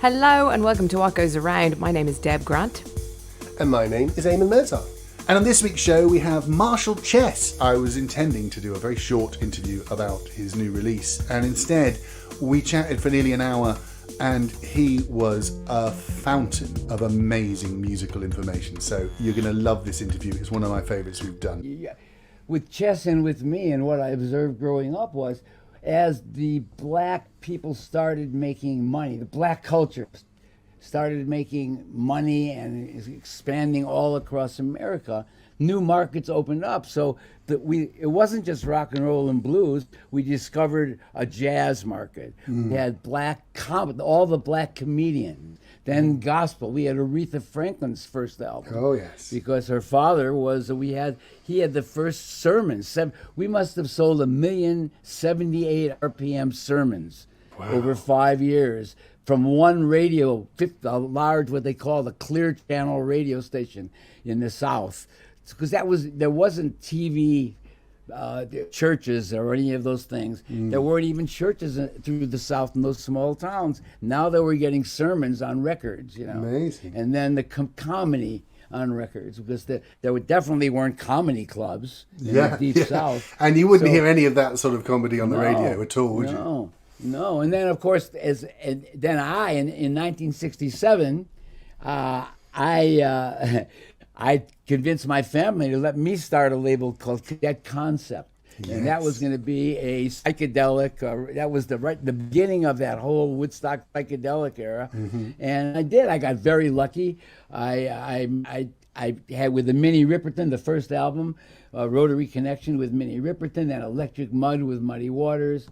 Hello and welcome to What Goes Around. My name is Deb Grant. And my name is Eamon Mirza. And on this week's show, we have Marshall Chess. I was intending to do a very short interview about his new release, and instead we chatted for nearly an hour, and he was a fountain of amazing musical information. So you're going to love this interview. It's one of my favourites we've done. Yeah. With Chess and with me, and what I observed growing up was, as the black people started making money, the black culture started making money and is expanding all across America, new markets opened up. So that it wasn't just rock and roll and blues. We discovered a jazz market. We had all the black comedians. Then gospel. We had Aretha Franklin's first album. Oh, yes. Because her father he had the first sermons. We must have sold 1,078 RPM sermons over 5 years from one radio, a large, what they call the clear channel radio station in the South. Because there wasn't TV churches or any of those things. There weren't even churches through the South in those small towns. Now they were getting sermons on records, Amazing. And then the comedy on records, because there definitely weren't comedy clubs in the Deep South. And you wouldn't hear any of that sort of comedy on the radio at all, would you? No. And then, of course, in 1967, I convinced my family to let me start a label called Cadet Concept. Yes. And that was going to be a psychedelic, that was the beginning of that whole Woodstock psychedelic era. And I did. I got very lucky. I had with the Minnie Riperton, the first album, Rotary Connection with Minnie Riperton, and Electric Mud with Muddy Waters.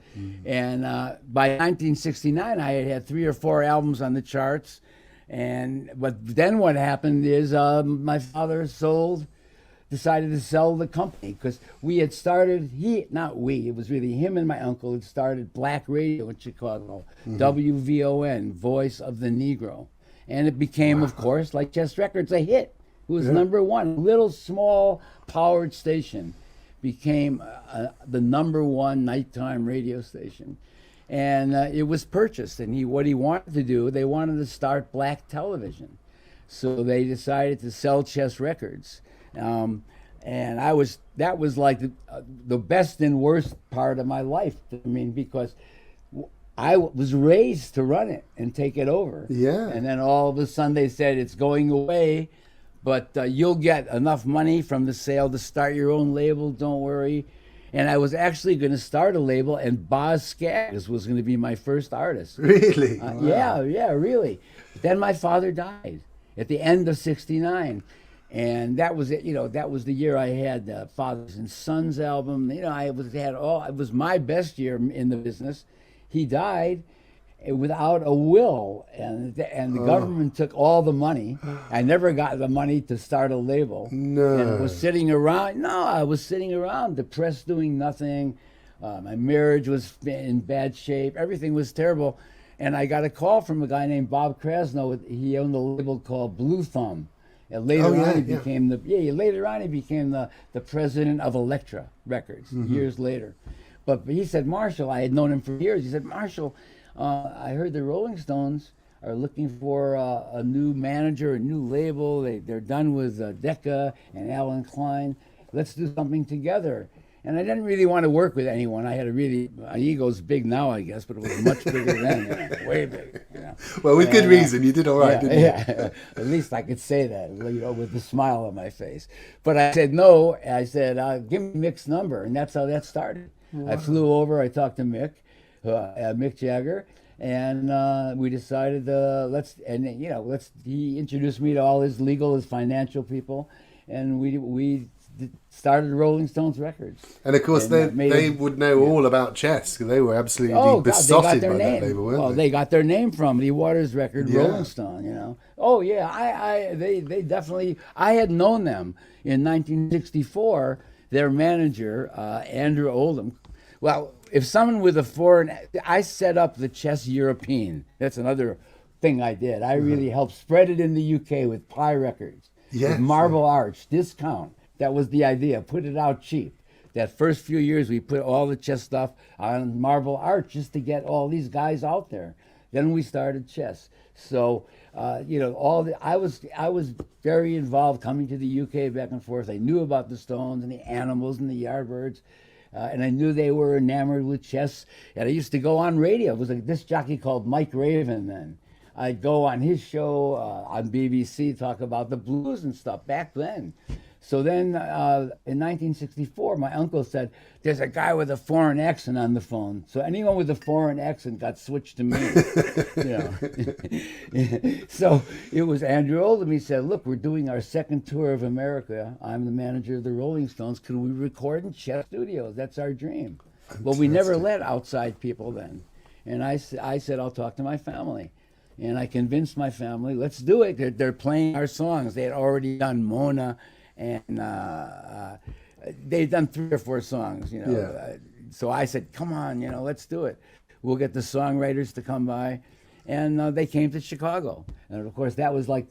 And by 1969, I had 3 or 4 albums on the charts. But then what happened is my father decided to sell the company, because we had started, it was really him and my uncle had started black radio in Chicago, WVON, Voice of the Negro. And it became, of course, like Chess Records, a hit. It was number one. Little small powered station became the number one nighttime radio station. And it was purchased. And what he wanted to do, they wanted to start black television. So they decided to sell Chess Records. And that was like the best and worst part of my life. I mean, because I was raised to run it and take it over. Yeah. And then all of a sudden they said, it's going away, but you'll get enough money from the sale to start your own label, don't worry. And I was actually going to start a label, and Boz Scaggs was going to be my first artist. Really? Wow. Yeah, really. Then my father died at the end of '69. And that was it. That was the year I had Fathers and Sons album. It was my best year in the business. He died without a will, and the government took all the money. I never got the money to start a label. No. And I was sitting around, depressed, doing nothing. My marriage was in bad shape. Everything was terrible. And I got a call from a guy named Bob Krasno. He owned a label called Blue Thumb. And later on, he became the president of Elektra Records years later. But he said, Marshall, I had known him for years. He said, Marshall, I heard the Rolling Stones are looking for a new manager, a new label. They're done with Decca and Alan Klein. Let's do something together. And I didn't really want to work with anyone. My ego's big now, I guess, but it was much bigger then, way big. Well, with good reason, you did all right, didn't you? Yeah, at least I could say that, with a smile on my face. But I said no. I said, give me Mick's number, and that's how that started. Wow. I flew over. I talked to Mick Jagger, and we decided he introduced me to all his financial people, and we started Rolling Stones Records. And of course, they would know all about Chess, because they were absolutely besotted by that label, weren't they? They got their name from Lee Waters' record, Rolling Stone, Oh, yeah, they definitely, I had known them in 1964, their manager, Andrew Oldham. Well, if someone with I set up the Chess European. That's another thing I did. I really helped spread it in the UK with Pi Records, with Marble Arch, discount. That was the idea. Put it out cheap. That first few years, we put all the Chess stuff on Marble Arch just to get all these guys out there. Then we started Chess. So I was very involved coming to the UK back and forth. I knew about the Stones and the Animals and the Yardbirds. And I knew they were enamored with Chess. And I used to go on radio. It was a disc jockey called Mike Raven then. I'd go on his show on BBC, talk about the blues and stuff back then. So then in 1964, my uncle said, there's a guy with a foreign accent on the phone. So anyone with a foreign accent got switched to me. So it was Andrew Oldham. He said, look, we're doing our second tour of America. I'm the manager of the Rolling Stones. Could we record in Chess Studios? That's our dream. Fantastic. Well, we never let outside people then. And I said, I'll talk to my family. And I convinced my family, let's do it. They're playing our songs. They had already done Mona, and they'd done 3 or 4 songs, so I said, come on, let's do it. We'll get the songwriters to come by. And they came to Chicago. And of course, that was like,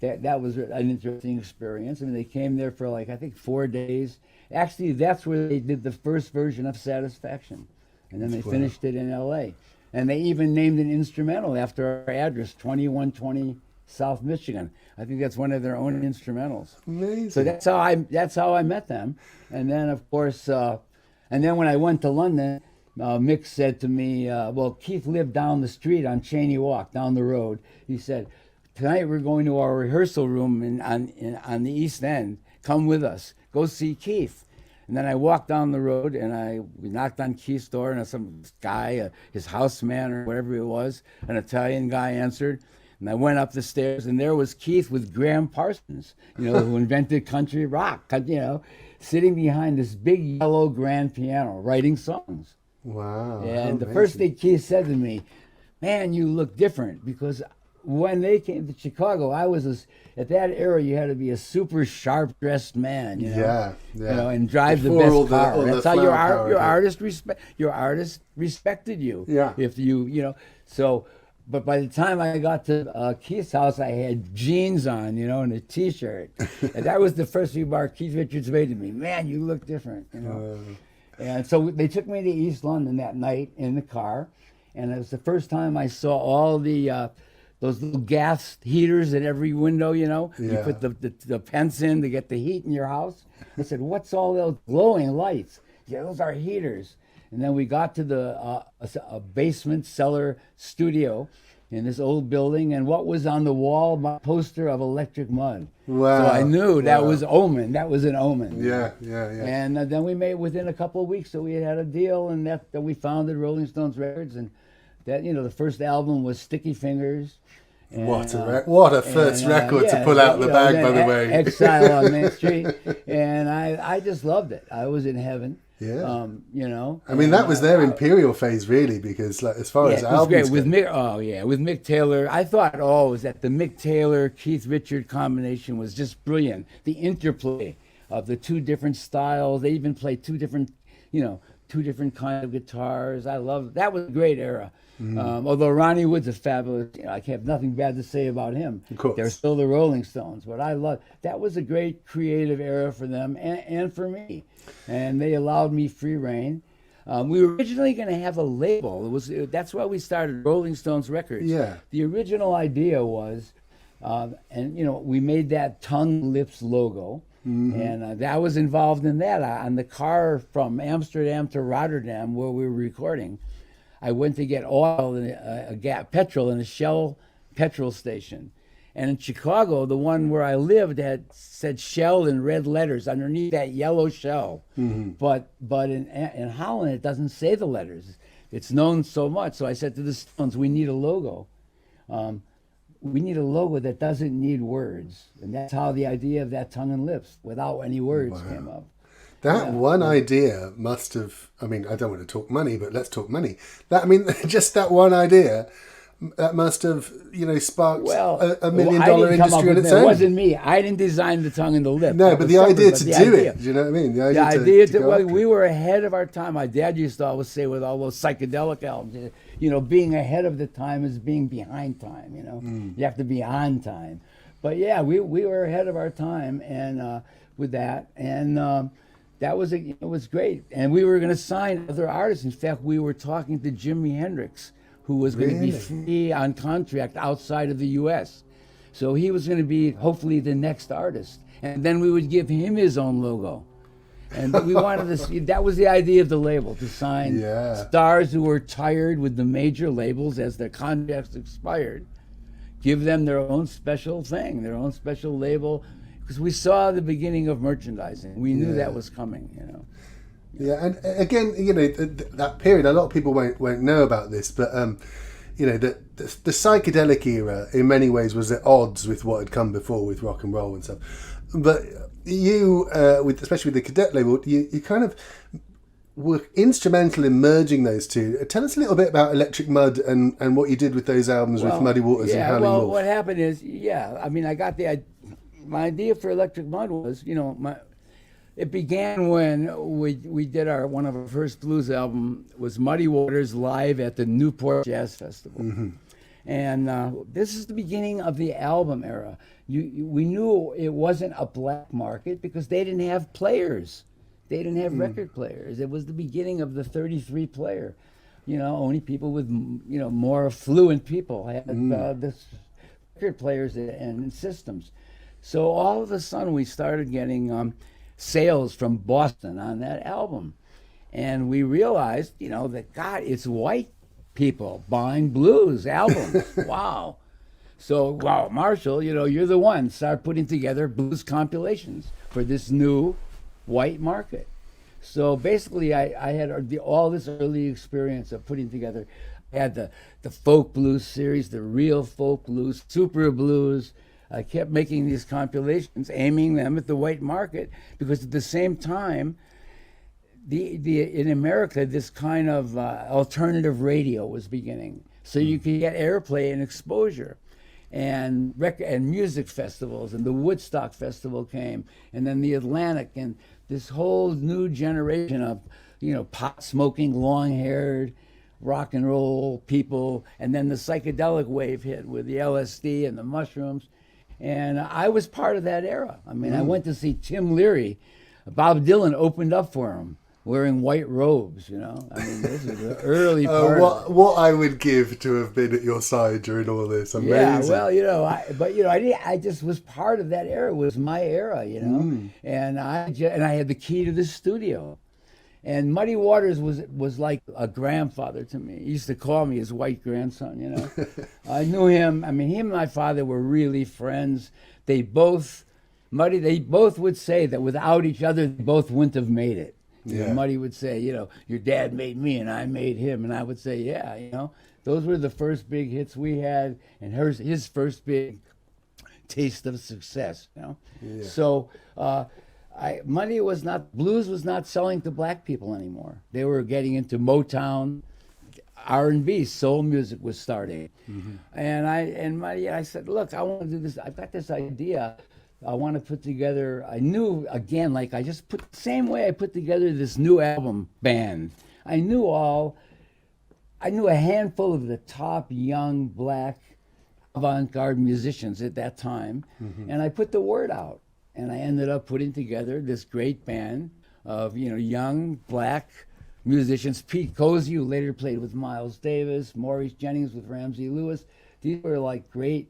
that was an interesting experience. I mean, they came there for I think 4 days. Actually, that's where they did the first version of Satisfaction. And then they finished it in LA. And they even named an instrumental after our address, 2120 South Michigan. I think that's one of their own instrumentals. Amazing. So that's how I met them. And then, of course, and then when I went to London, Mick said to me, well, Keith lived down the street on Cheney Walk, down the road. He said, tonight we're going to our rehearsal room on the East End. Come with us. Go see Keith. And then I walked down the road, and we knocked on Keith's door, and some guy, his houseman or whatever it was, an Italian guy answered. And I went up the stairs, and there was Keith with Graham Parsons, who invented country rock, sitting behind this big yellow grand piano, writing songs. Wow. And the first thing Keith said to me, man, you look different, because when they came to Chicago, I was at that era. You had to be a super sharp dressed man, and drive the best car. That's how your artist respected you. Yeah. If you so. But by the time I got to Keith's house, I had jeans on, and a T-shirt. And that was the first remark Keith Richards made to me. Man, you look different, And so they took me to East London that night in the car, and it was the first time I saw all the those little gas heaters at every window, You put the pence in to get the heat in your house. I said, what's all those glowing lights? Yeah, those are heaters. And then we got to the a basement cellar studio in this old building, and what was on the wall? My poster of Electric Mud. Wow. So I knew that was Omen. That was an omen. Yeah. And then we made within a couple of weeks, so we had a deal, and that we founded Rolling Stones Records, and that the first album was Sticky Fingers. And, what a first record to pull out the bag, by the way. Exile on Main Street, and I just loved it. I was in heaven. Yeah. I mean, that was their imperial phase, really, because as far as albums with Mick. With Mick Taylor, I thought that the Mick Taylor Keith Richard combination was just brilliant. The interplay of the 2 different styles. They even played 2 different, 2 different kinds of guitars. I love that. Was a great era. Mm-hmm. Although Ronnie Wood's a fabulous, I have nothing bad to say about him. Of course. They're still the Rolling Stones, but I love that. Was a great creative era for them and for me, and they allowed me free reign. We were originally going to have a label. That's why we started Rolling Stones Records. Yeah. The original idea was, we made that tongue lips logo. Mm-hmm. And that was involved in that. On the car from Amsterdam to Rotterdam, where we were recording, I went to get oil and petrol in a Shell petrol station. And in Chicago, the one where I lived had said Shell in red letters underneath that yellow shell. Mm-hmm. But in Holland, it doesn't say the letters. It's known so much. So I said to the Stones, we need a logo. We need a logo that doesn't need words. And that's how the idea of that tongue and lips, without any words, came up. That one idea must have, I don't want to talk money, but let's talk money. Just that one idea, that must have, sparked a $1 million industry in its own. It wasn't me. I didn't design the tongue and the lip. No, but the idea to do it, do you know what I mean? The idea we were ahead of our time. My dad used to always say with all those psychedelic albums, being ahead of the time is being behind time, You have to be on time. But yeah, we were ahead of our time and with that. And that was it was great. And we were going to sign other artists. In fact, we were talking to Jimi Hendrix who was going to be Really? free on contract outside of the U.S. So he was going to be hopefully the next artist. And then we would give him his own logo. And we wanted to see, that was the idea of the label, to sign Yeah. stars who were tired with the major labels as their contracts expired. Give them their own special thing, their own special label, because we saw the beginning of merchandising. We knew that was coming, you know. Yeah, and again, you know, that period, a lot of people won't know about this, but you know, the psychedelic era in many ways was at odds with what had come before with rock and roll and stuff. But you, especially with the Cadet label, you kind of were instrumental in merging those two. Tell us a little bit about Electric Mud and what you did with those albums with Muddy Waters and Howling Wolf. What happened is, I mean, I got my idea for Electric Mud was, you know, it began when we did one of our first blues album was Muddy Waters live at the Newport Jazz Festival. Mm-hmm. And this is the beginning of the album era. We knew it wasn't a black market because they didn't have players. They didn't have record players. It was the beginning of the 33 player. You know, only people with, you know, more affluent people had this record players and systems. So all of a sudden we started getting sales from Boston on that album. And we realized, you know, that, God, it's white people buying blues albums. Wow. So, wow, Marshall, you know, you're the one. Start putting together blues compilations for this new white market. So basically, I had all this early experience of putting together. I had the folk blues series, the real folk blues, super blues. I kept making these compilations, aiming them at the white market, because at the same time, in America, this kind of alternative radio was beginning. So you could get airplay and exposure. And music festivals, and the Woodstock Festival came, and then the Atlantic, and this whole new generation of, you know, pot-smoking, long-haired, rock and roll people, and then the psychedelic wave hit with the LSD and the mushrooms, and I was part of that era. I mean, I went to see Tim Leary. Bob Dylan opened up for him, wearing white robes, you know. I mean, this is the early part. What I would give to have been at your side during all this. Amazing. Yeah, well, you know, I just was part of that era. It was my era, you know. And I had the key to the studio. And Muddy Waters was like a grandfather to me. He used to call me his white grandson, you know. I knew him. I mean, him and my father were really friends. They both would say that without each other, they both wouldn't have made it. You know, Muddy would say, you know, your dad made me and I made him. And I would say, yeah, you know, those were the first big hits we had, and his first big taste of success, you know. Yeah. So blues was not selling to black people anymore. They were getting into Motown, R&B, soul music was starting. Mm-hmm. And I said, look, I want to do this. I've got this idea. I want to put together, I knew, again, like same way I put together this new album band. I knew a handful of the top young black avant-garde musicians at that time, and I put the word out. And I ended up putting together this great band of, you know, young black musicians. Pete Cozy, who later played with Miles Davis, Maurice Jennings with Ramsey Lewis. These were like great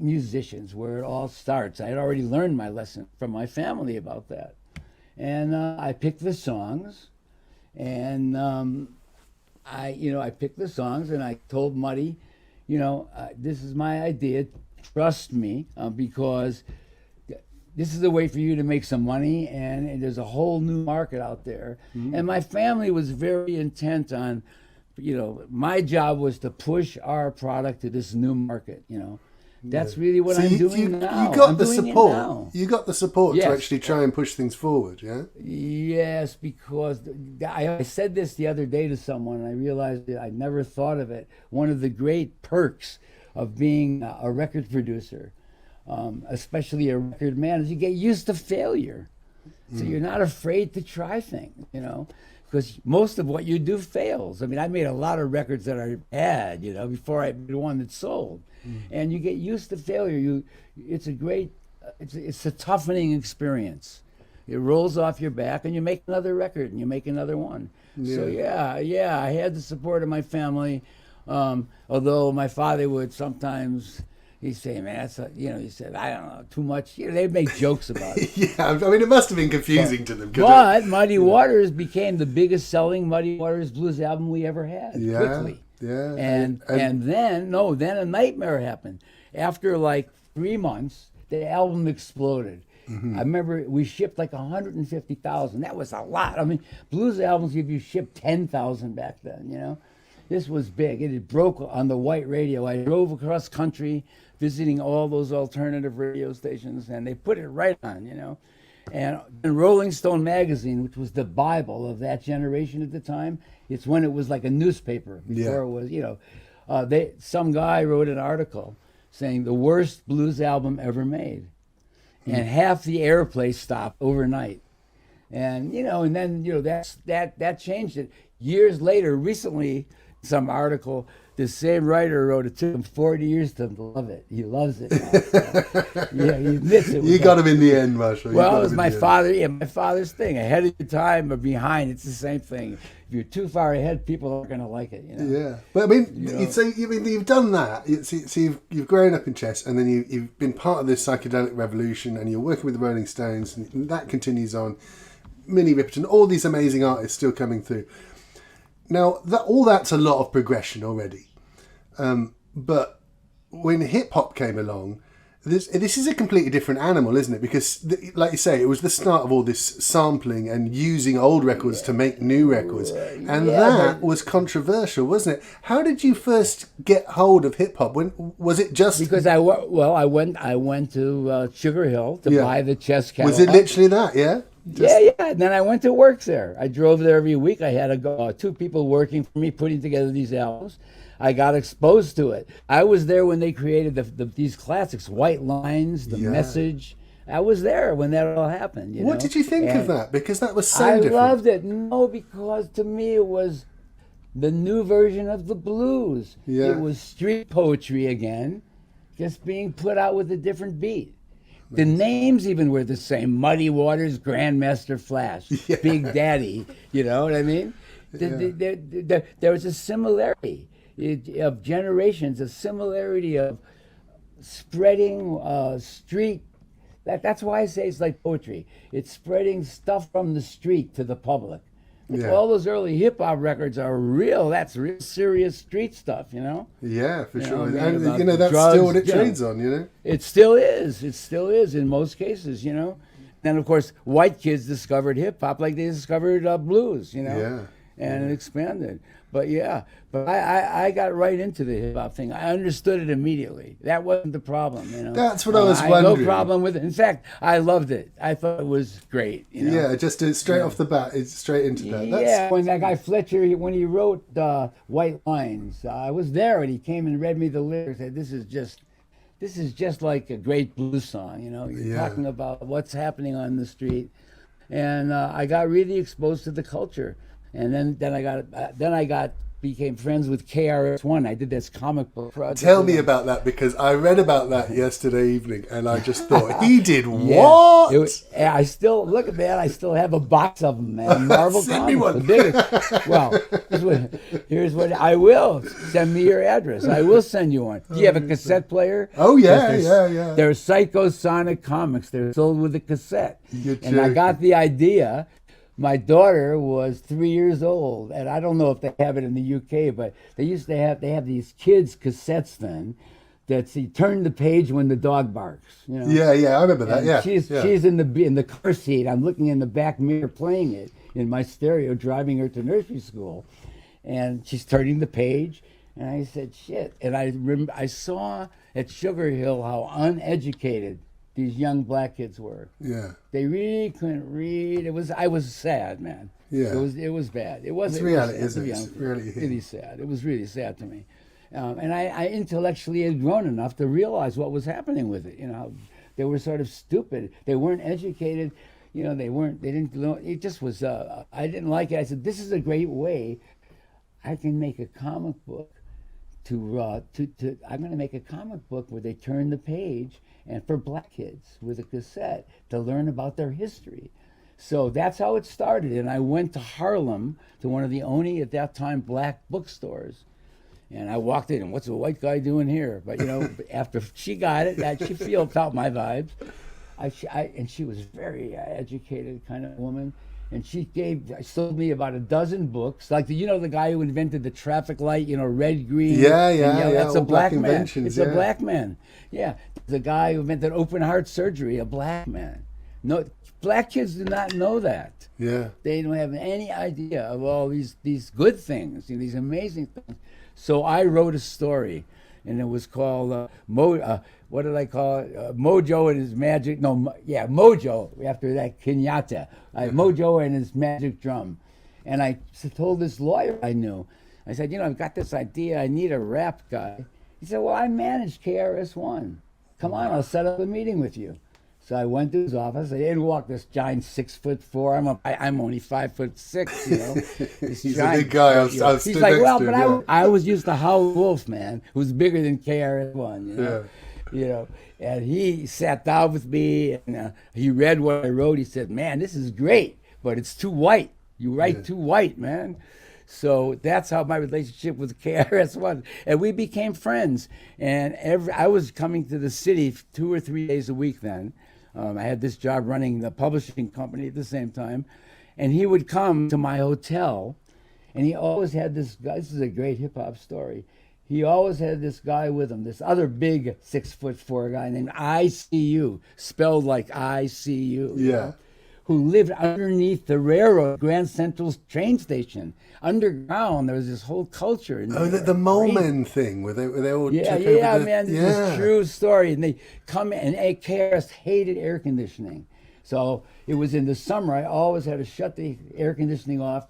musicians, where it all starts. I had already learned my lesson from my family about that. And I picked the songs, and I picked the songs, and I told Muddy, you know, this is my idea, trust me, because this is a way for you to make some money, and there's a whole new market out there. Mm-hmm. And my family was very intent on, you know, my job was to push our product to this new market, you know. That's really what I'm doing now. You got the support. You got the support to actually try and push things forward, yeah? Yes, because I said this the other day to someone, and I realized that I never thought of it. One of the great perks of being a record producer, especially a record man, is you get used to failure. So you're not afraid to try things, you know, because most of what you do fails. I mean, I made a lot of records that I had, you know, before I made one that sold. And you get used to failure. It's a toughening experience It rolls off your back, and you make another record, and you make another one. So yeah, I had the support of my family. Although my father would sometimes, he'd say, "Man, that's he said, I don't know, too much." They'd make jokes about it. Yeah, I mean, it must have been confusing to them. But Muddy Waters became the biggest selling Muddy Waters blues album we ever had. Quickly. Yeah. And then a nightmare happened. After like 3 months, the album exploded. I remember we shipped like 150,000. That was a lot. I mean, blues albums, if you shipped 10,000 back then, This was big. It broke on the white radio. I drove across country visiting all those alternative radio stations, and they put it right on, And Rolling Stone magazine, which was the Bible of that generation at the time, it's when it was like a newspaper before it was, some guy wrote an article saying the worst blues album ever made. And half the airplay stopped overnight. And, and then, that changed it. Years later, recently, some article, the same writer wrote, it took him 40 years to love it. He loves it now. So, he admits it. You got him in the end, Marshall. Well, it was my father's thing. Ahead of your time or behind, it's the same thing. If you're too far ahead, people aren't going to like it. Yeah, but I mean, so you've done that. So you've grown up in chess, and then you've been part of this psychedelic revolution, and you're working with the Rolling Stones, and that continues on. Minnie Riperton, all these amazing artists still coming through. Now, all that's a lot of progression already. But when hip hop came along, this is a completely different animal, isn't it? Because, like you say, it was the start of all this sampling and using old records to make new records. And that was controversial, wasn't it? How did you first get hold of hip hop? When was it just... Because I went to Sugar Hill to buy the chess catalog. Was it literally that, yeah? Yeah. And then I went to work there. I drove there every week. I had 2 people working for me, putting together these albums. I got exposed to it. I was there when they created these classics, White Lines, The Message. I was there when that all happened. What did you think of that? Because that was so different. I loved it. No, because to me it was the new version of the blues. Yeah. It was street poetry again, just being put out with a different beat. The names even were the same. Muddy Waters, Grandmaster Flash, Big Daddy. You know what I mean? There was a similarity of generations, a similarity of spreading street. That's why I say it's like poetry. It's spreading stuff from the street to the public. All those early hip hop records are real. That's real serious street stuff, Yeah, for sure. And that's drugs, still what it trades on, It still is. It still is in most cases, Then of course, white kids discovered hip hop like they discovered blues, and it expanded. But I got right into the hip hop thing. I understood it immediately. That wasn't the problem, That's what I was I wondering. had no problem with it. In fact, I loved it. I thought it was great. Yeah, just straight off the bat, it's straight into that. When that guy Fletcher, when he wrote White Lines, I was there and he came and read me the lyrics. Said, This is just like a great blues song. You're talking about what's happening on the street, and I got really exposed to the culture. And then I became friends with KRS-One. I did this comic book project. Tell me about that, because I read about that yesterday evening, and I just thought, he did what? I still look at that. I still have a box of them, man. Marvel Send comics, me one. the biggest. Well, here's what I will send me your address. I will send you one. Do you have a cassette player? Oh yeah. They're Psychosonic comics. They're sold with a cassette. And I got the idea. My daughter was 3 years old, and I don't know if they have it in the UK, but they have these kids cassettes then that you turn the page when the dog barks. Yeah, I remember that. And she's in the car seat. I'm looking in the back mirror playing it in my stereo, driving her to nursery school, and she's turning the page. And I said, "Shit!" And I saw at Sugar Hill how uneducated these young black kids were. Yeah. They really couldn't read. I was sad, man. Yeah. It was bad. It wasn't. It's reality, isn't it? It's really sad. It was really sad to me. And I intellectually had grown enough to realize what was happening with it. They were sort of stupid. They weren't educated. They didn't know. It just was, I didn't like it. I said, this is a great way. I can make a comic book I'm going to make a comic book where they turn the page, and for black kids with a cassette to learn about their history. So that's how it started. And I went to Harlem to one of the only, at that time, black bookstores. And I walked in, and what's a white guy doing here? But, after she got it, she felt my vibes. And she was very educated kind of woman. And she sold me about a dozen books. Like, the guy who invented the traffic light, red, green. Yeah. That's a black man. Inventions, It's a black man. Yeah. The guy who invented open heart surgery, a black man. No, black kids do not know that. Yeah. They don't have any idea of all these good things, these amazing things. So I wrote a story, and it was called what did I call it? Mojo and his magic. No, Mojo. After that, Kenyatta. Mojo and his magic drum, and I told this lawyer I knew. I said, I've got this idea. I need a rap guy. He said, well, I managed KRS-One. Come on, I'll set up a meeting with you. So I went to his office. I didn't walk this giant 6'4". I'm only 5'6". He's a big guy. He's like, well, but I was used to Howlin' Wolf, man, who's bigger than KRS-One. And he sat down with me, and he read what I wrote. He said, man, this is great, but it's too white. You write too white, man. So that's how my relationship with KRS-One, and we became friends. And I was coming to the city 2 or 3 days a week then. I had this job running the publishing company at the same time, and he would come to my hotel, and he always had this guy. This is a great hip hop story. He always had this guy with him, this other big 6'4" guy named ICU, spelled like ICU. Yeah. Who lived underneath the railroad, Grand Central train station. Underground, there was this whole culture. The Mole Men thing, where they all took over man, this is a true story. And they come in, and KRS hated air conditioning. So it was in the summer, I always had to shut the air conditioning off.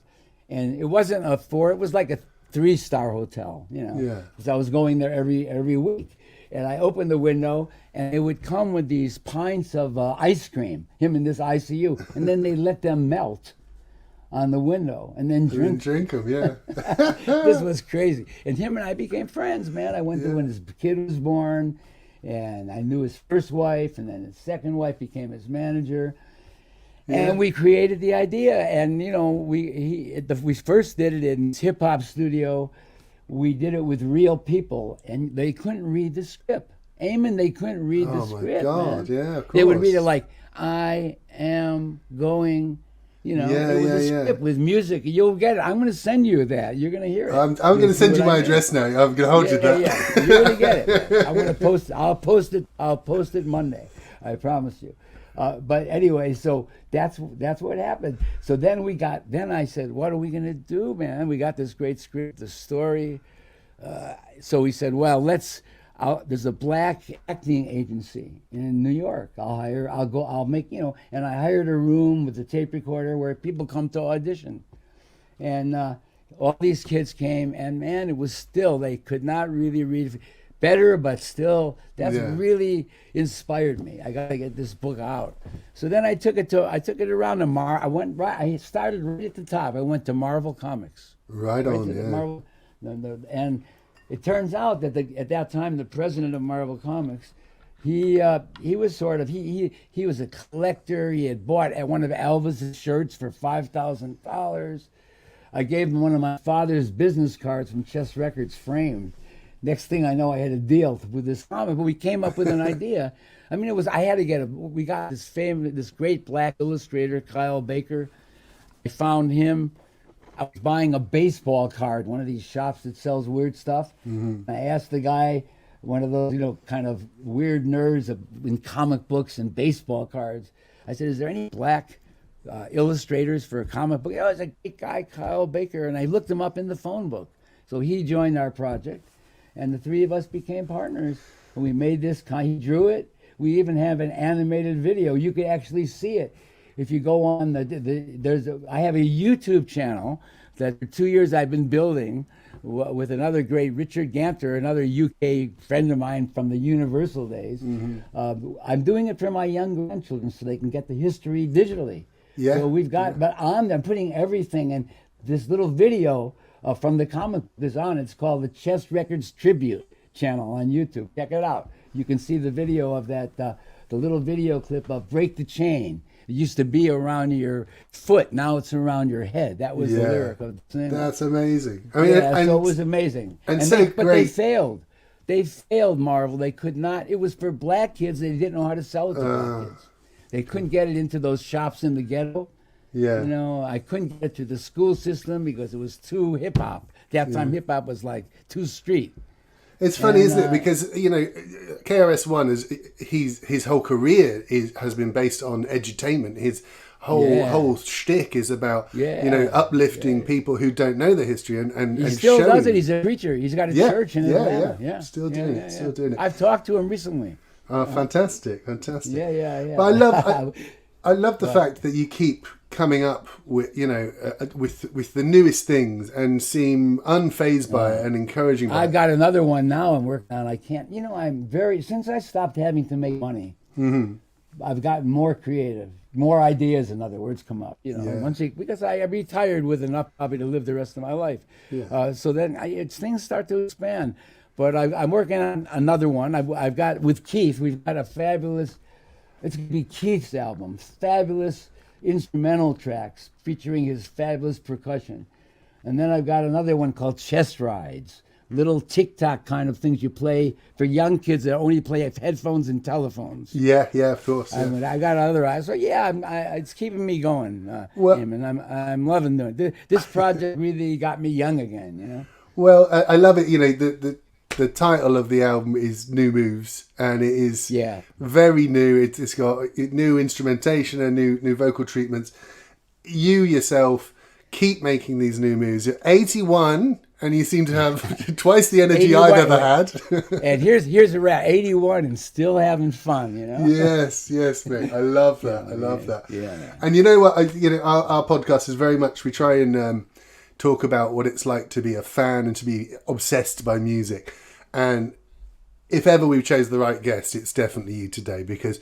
And it wasn't it was like a 3-star hotel, Yeah. Because I was going there every week. And I opened the window, and it would come with these pints of ice cream, him in this ICU, and then they let them melt on the window and then drink them, yeah. This was crazy. And him and I became friends, man. I went to when his kid was born, and I knew his first wife, and then his second wife became his manager. And we created the idea, and we first did it in his hip hop studio. We did it with real people, and they couldn't read the script. Eamon, they couldn't read the script. Oh my God! Man. Yeah, of course. They would read it like, "I am going." It was a script with music. You'll get it. I'm going to send you that. You're going to hear it. I'm going to send you my address now. I'm going to hold you that. Yeah. You're going to get it. I'm going to post it. I'll post it Monday. I promise you. But anyway, so that's what happened. So then I said, what are we going to do, man? We got this great script, the story. So we said, well, there's a black acting agency in New York. I'll make, and I hired a room with a tape recorder where people come to audition. And all these kids came, and man, it was still, they could not really read better, but still, that's really inspired me. I got to get this book out. So then I took it around to I started right at the top. I went to Marvel Comics. Right on, yeah. Marvel, and it turns out that at that time, the president of Marvel Comics, he was sort of, he was a collector. He had bought one of Elvis's shirts for $5,000. I gave him one of my father's business cards from Chess Records framed. Next thing I know, I had a deal with this comic, but we came up with an idea. I mean, we got this great black illustrator, Kyle Baker. I found him. I was buying a baseball card, one of these shops that sells weird stuff. Mm-hmm. I asked the guy, one of those, kind of weird nerds in comic books and baseball cards. I said, is there any black illustrators for a comic book? Oh, it's a great guy, Kyle Baker. And I looked him up in the phone book. So he joined our project, and the three of us became partners. And we made this, he drew it. We even have an animated video. You could actually see it. If you go on I have a YouTube channel that for 2 years I've been building with another great Richard Ganter, another UK friend of mine from the Universal days. Mm-hmm. I'm doing it for my young grandchildren so they can get the history digitally. Yeah. So I'm putting everything in this little video from the comic is on. It's called the Chess Records Tribute channel on YouTube. Check it out. You can see the video of that, the little video clip of Break the Chain. It used to be around your foot. Now it's around your head. That was the lyric of the single. That's amazing. I mean, so it was amazing. But great. They failed. They failed, Marvel. They could not. It was for black kids. They didn't know how to sell it to black kids. They couldn't get it into those shops in the ghetto. Yeah. You know, I couldn't get it to the school system because it was too hip hop. That time, hip hop was like too street. It's funny, isn't it? Because, you know, KRS-One, his whole career has been based on edutainment. His whole shtick is about, you know, uplifting people who don't know the history and he still showing. does it. He's a preacher. He's got a church in Atlanta. Yeah. Still doing it. Still doing it. I've talked to him recently. Oh, fantastic. Yeah. But I love the fact that you keep coming up with, you know, with the newest things and seem unfazed by it and encouraging by it. I've got another one now I'm working on. I can't, you know, since I stopped having to make money, I've gotten more creative. More ideas, in other words, come up. You know, because I retired with enough probably to live the rest of my life. So then things start to expand. But I'm working on another one. I've got with Keith. We've got a fabulous. It's gonna be Keith's album. Fabulous instrumental tracks featuring his fabulous percussion. And then I've got another one called Chest Rides. Little TikTok kind of things you play for young kids that only play with headphones and telephones. Yeah, of course. I mean, I got other eyes. So it's keeping me going. And I'm loving doing it. This project really got me young again. You know. Well, I love it. You know, the title of the album is New Moves, and it is very new. It's got new instrumentation and new vocal treatments. You yourself keep making these new moves. You're 81. And you seem to have twice the energy I've ever had. And here's a rat, 81 and still having fun, you know? Yes, mate. I love that. I love that. Yeah. And you know what? Our podcast is very much, we try and talk about what it's like to be a fan and to be obsessed by music. And if ever we've chose the right guest, it's definitely you today, because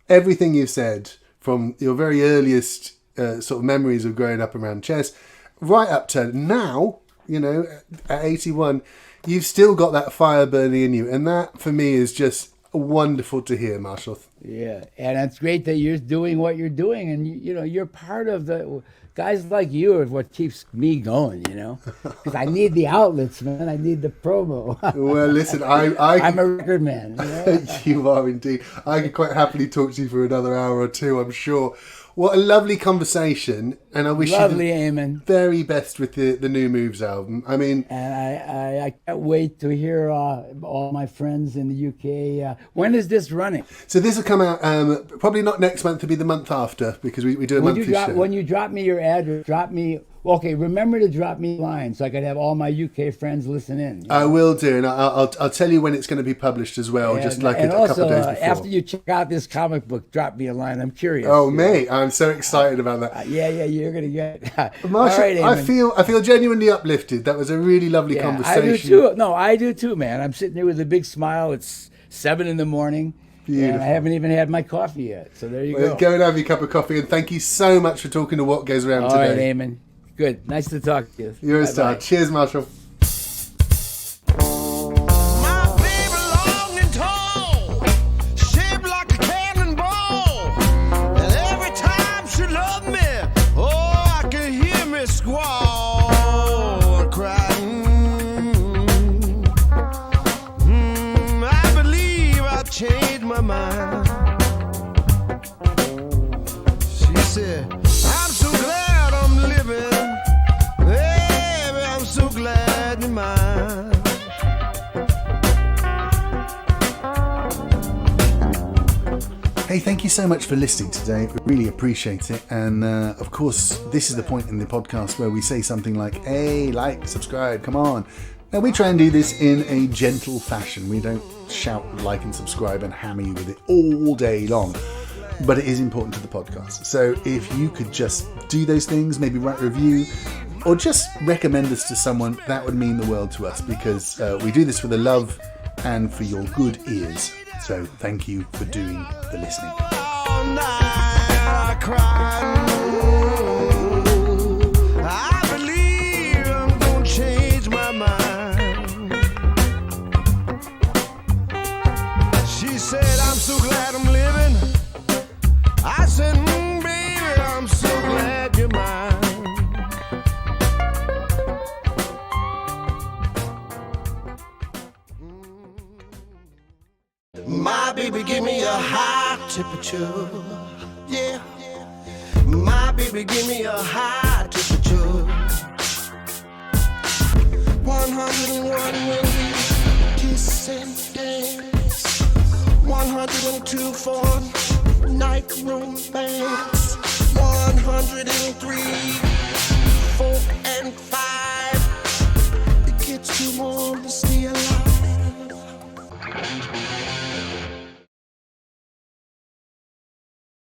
everything you've said from your very earliest sort of memories of growing up around Chess, right up to now, you know, at 81, you've still got that fire burning in you. And that, for me, is just wonderful to hear, Marshall. Yeah, and it's great that you're doing what you're doing. And, you know, you're part of the... Guys like you are what keeps me going, you know? Because I need the outlets, man. I need the promo. Well, listen, I'm a record man. You know? You are indeed. I could quite happily talk to you for another hour or two, I'm sure. What a lovely conversation, and I wish you the Eamon. very best with the New Moves album. I mean, and I can't wait to hear all my friends in the UK. When is this running? So this will come out probably not next month. It'll be the month after, because we do a monthly show. When you drop me your address, drop me. Okay, remember to drop me a line so I could have all my UK friends listen in. You know? I will do, and I'll tell you when it's going to be published as well, just like a couple of days before. After you check out this comic book, drop me a line. I'm curious. Oh, mate, I'm so excited about that. Yeah, you're going to get... Marshall, all right, I feel genuinely uplifted. That was a really lovely conversation. I do too. No, I do too, man. I'm sitting there with a big smile. It's 7 a.m. Beautiful. And I haven't even had my coffee yet. So there you go. Go and have your cup of coffee, and thank you so much for talking to What Goes Around today. All right, Eamon. Good. Nice to talk to you. You're a star. Cheers, Marshall. My baby long and tall, shaped like a cannonball. And every time she loved me, oh, I could hear me squall, crying. I believe I changed my mind. She said, I'm so glad I'm living. Baby, I'm so glad you're mine. Hey, thank you so much for listening today. We really appreciate it. And of course, this is the point in the podcast where we say something like, hey, like, subscribe, come on. Now, we try and do this in a gentle fashion. We don't shout like and subscribe and hammer you with it all day long. But it is important to the podcast. So if you could just do those things, maybe write a review, or just recommend us to someone, that would mean the world to us, because we do this for the love and for your good ears. So thank you for doing the listening. All night I cried. I believe I'm gonna change my mind. She said, I'm so glad I'm living. I said, baby, I'm so glad you're mine. My baby give me a high temperature, yeah. My baby give me a high temperature. 101 when we kiss and dance. 102 for night room bands. 103